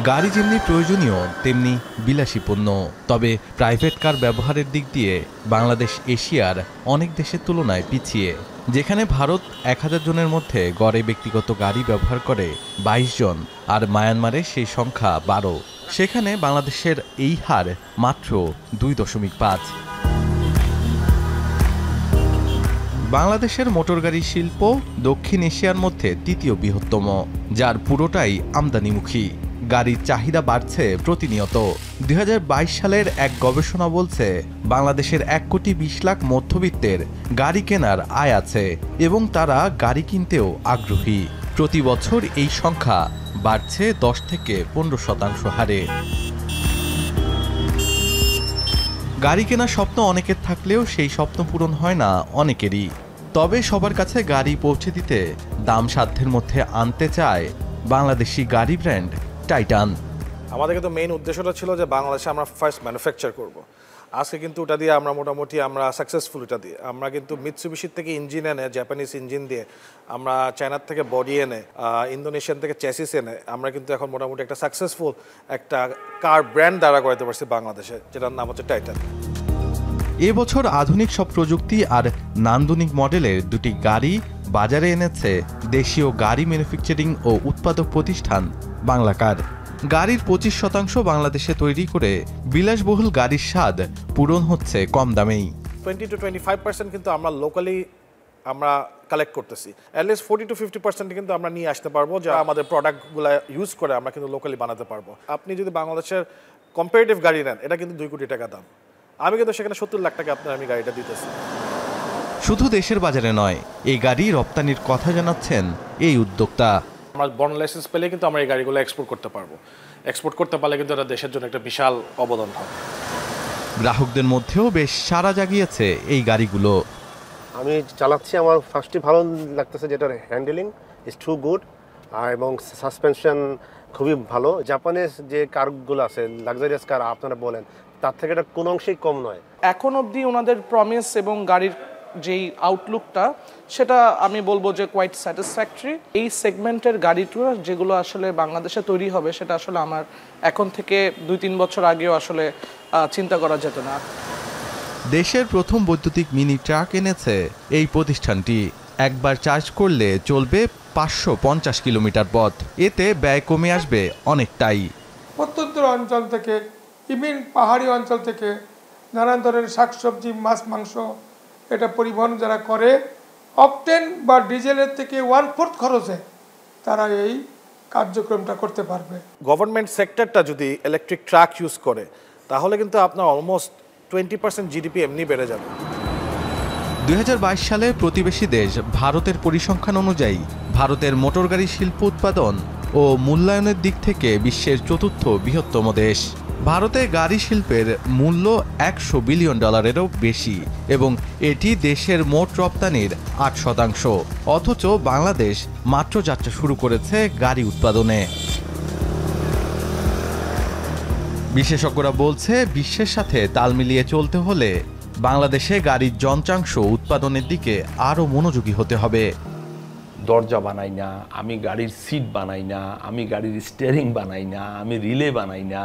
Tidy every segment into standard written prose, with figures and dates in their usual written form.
গাড়ি যেমনি প্রয়োজনীয় তেমনি বিলাসী পণ্য, তবে প্রাইভেট কার ব্যবহারের দিক দিয়ে বাংলাদেশ এশিয়ার অনেক দেশের তুলনায় পিছিয়ে। যেখানে ভারত 1000 জনের মধ্যে গড়ে ব্যক্তিগত গাড়ি ব্যবহার করে 22 জন, আর মায়ানমারে সেই সংখ্যা 12। সেখানে বাংলাদেশের এই হার মাত্র 2.5। বাংলাদেশের মোটরগাড়ি শিল্প দক্ষিণ এশিয়ার মধ্যে তৃতীয় বৃহত্তম, যার পুরোটাই আমদানিমুখী। গাড়ির চাহিদা বাড়ছে প্রতিনিয়ত। 2022 সালের এক গবেষণা বলছে বাংলাদেশের 1,20 লাখ মধ্যবিত্তের গাড়ি কেনার আয় আছে এবং তারা গাড়ি কিনতেও আগ্রহী। প্রতি বছর এই সংখ্যা বাড়ছে 10 থেকে 15% হারে। গাড়ি কেনার স্বপ্ন অনেকের থাকলেও সেই স্বপ্ন পূরণ হয় না অনেকেরই। তবে সবার কাছে গাড়ি পৌঁছে দিতে দাম সাধ্যের মধ্যে আনতে চায় বাংলাদেশি গাড়ি ব্র্যান্ড টাইটান। আমাদের কিন্তু মেইন উদ্দেশ্যটা ছিল যে বাংলাদেশে আমরা ফার্স্ট ম্যানুফ্যাকচার করব। আজকে কিন্তু ওটা দিয়ে আমরা মোটামুটি সাকসেসফুল। এটা দিয়ে আমরা কিন্তু মিৎসুবিশির থেকে ইঞ্জিন এনে, জাপানিজ ইঞ্জিন দিয়ে, আমরা চায়নার থেকে বডি এনে, ইন্দোনেশিয়ান থেকে চ্যাসিস এনে আমরা কিন্তু এখন মোটামুটি একটা সাকসেসফুল একটা কার ব্র্যান্ড দাঁড়া করাতে পারছি বাংলাদেশে, যেটার নাম হচ্ছে টাইটান। এবছর আধুনিক সব প্রযুক্তি আর নান্দনিক মডেলের দুটি গাড়ি বাজারে এনেছে দেশীয় গাড়ি ম্যানুফ্যাকচারিং ও উৎপাদক প্রতিষ্ঠান বাংলাকার। গাড়ির 25% বাংলাদেশে তৈরি করে বিলাসবহুল গাড়ির স্বাদ পূরণ হচ্ছে কম দামেই। 20 to 25% কিন্তু আমরা লোকালি আমরা কালেক্ট করতেছি। অ্যাটলিস্ট 40 to 50% কিন্তু আমরা নিয়ে আসতে পারবো, যা আমাদের প্রোডাক্টগুলো ইউজ করে আমরা কিন্তু লোকালি বানাতে পারবো। আপনি যদি বাংলাদেশের কম্পারেটিভ গাড়ি নেন, এটা কিন্তু 2 কোটি টাকা দাম। আমি কিন্তু সেখানে 70 লাখ টাকা আমি গাড়িটা দিতেছি। শুধু দেশের বাজারে নয়, এই গাড়ি রপ্তানির কথা জানাচ্ছেন এই উদ্যোক্তা। আমরা বর্ন লাইসেন্স পেলে কিন্তু আমরা এই গাড়িগুলো এক্সপোর্ট করতে পারবো। এক্সপোর্ট করতে পারলে কিন্তু এটা দেশের জন্য একটা বিশাল অবদান হবে। গ্রাহকদের মধ্যেও বেশ সাড়া জাগিয়েছে এই গাড়িগুলো। আমি চালাচ্ছি, আমার ফার্স্টই ভালো লাগতেছে, যেটার হ্যান্ডেলিং ইজ টু গুড, এবং সাসপেনশন খুবই ভালো। জাপানের যে কারগুলো আছে, লাক্সারিয়াস কার আপনারা বলেন, তার থেকে এটা কোনো অংশেই কম নয়। এখন অবধি ওনাদের প্রমিস এবং গাড়ির যেই আউটলুকটা, সেটা আমি বলবো যে কোয়াইট স্যাটিসফ্যাক্টরি। এই সেগমেন্টের গাড়িগুলো যেগুলো আসলে বাংলাদেশে তৈরি হবে, সেটা আসলে আমার এখন থেকে 2-3 বছর আগেও আসলে চিন্তা করা যেত না। দেশের প্রথম বৈদ্যুতিক মিনি ট্রাক এনেছে এই প্রতিষ্ঠানটি। একবার চার্জ করলে চলবে 550 কিলোমিটার পথ। এতে ব্যয় কমে আসবে অনেকটাই। প্রত্যন্ত অঞ্চল থেকে, ইভিন পাহাড়ি অঞ্চল থেকে নানান ধরনের শাকসবজি, মাছ, মাংস এটা পরিবহন যারা করে, অকটেন বা ডিজেলের থেকে 1/4 খরচে তারা এই কার্যক্রমটা করতে পারবে। গভর্নমেন্ট সেক্টরটা যদি ইলেকট্রিক ট্রাক ইউজ করে, তাহলে কিন্তু আপনার অলমোস্ট 20% জিডিপি এমনি বেড়ে যাবে। 2022 সালে প্রতিবেশী দেশ ভারতের পরিসংখ্যান অনুযায়ী ভারতের মোটরগাড়ি শিল্প উৎপাদন ও মূল্যায়নের দিক থেকে বিশ্বের 4র্থ বৃহত্তম দেশ। ভারতে গাড়ি শিল্পের মূল্য $100 বিলিয়ন বেশি এবং এটি দেশের মোট রপ্তানির 8%। অথচ বাংলাদেশ মাত্র যাত্রা শুরু করেছে গাড়ি উৎপাদনে। বিশেষজ্ঞরা বলছে, বিশ্বের সাথে তাল মিলিয়ে চলতে হলে বাংলাদেশে গাড়ির যন্ত্রাংশ উৎপাদনের দিকে আরও মনোযোগী হতে হবে। দরজা বানাই না, আমি গাড়ির সিট বানাই না, আমি গাড়ির স্টিয়ারিং বানাই না, আমি রিলে বানাই না,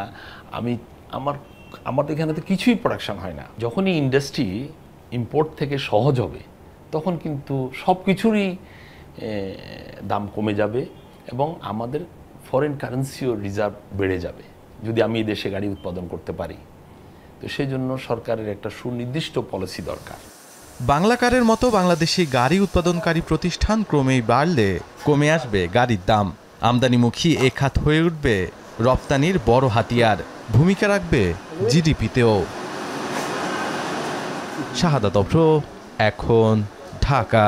আমার এখানে তো কিছুই প্রোডাকশন হয় না। যখনই ইন্ডাস্ট্রি ইম্পোর্ট থেকে সহজ হবে, তখন কিন্তু সব কিছুরই দাম কমে যাবে এবং আমাদের ফরেন কারেন্সিও রিজার্ভ বেড়ে যাবে যদি আমি এই দেশে গাড়ি উৎপাদন করতে পারি। তো সেই জন্য সরকারের একটা সুনির্দিষ্ট পলিসি দরকার। বাংলাকারের মতো বাংলাদেশি গাড়ি উৎপাদনকারী প্রতিষ্ঠান ক্রমেই বাড়লে কমে আসবে গাড়ির দাম। আমদানিমুখী এ খাত হয়ে উঠবে রপ্তানির বড় হাতিয়ার, ভূমিকা রাখবে জিডিপিতেও। শাহাদাত অফরো, এখন, ঢাকা।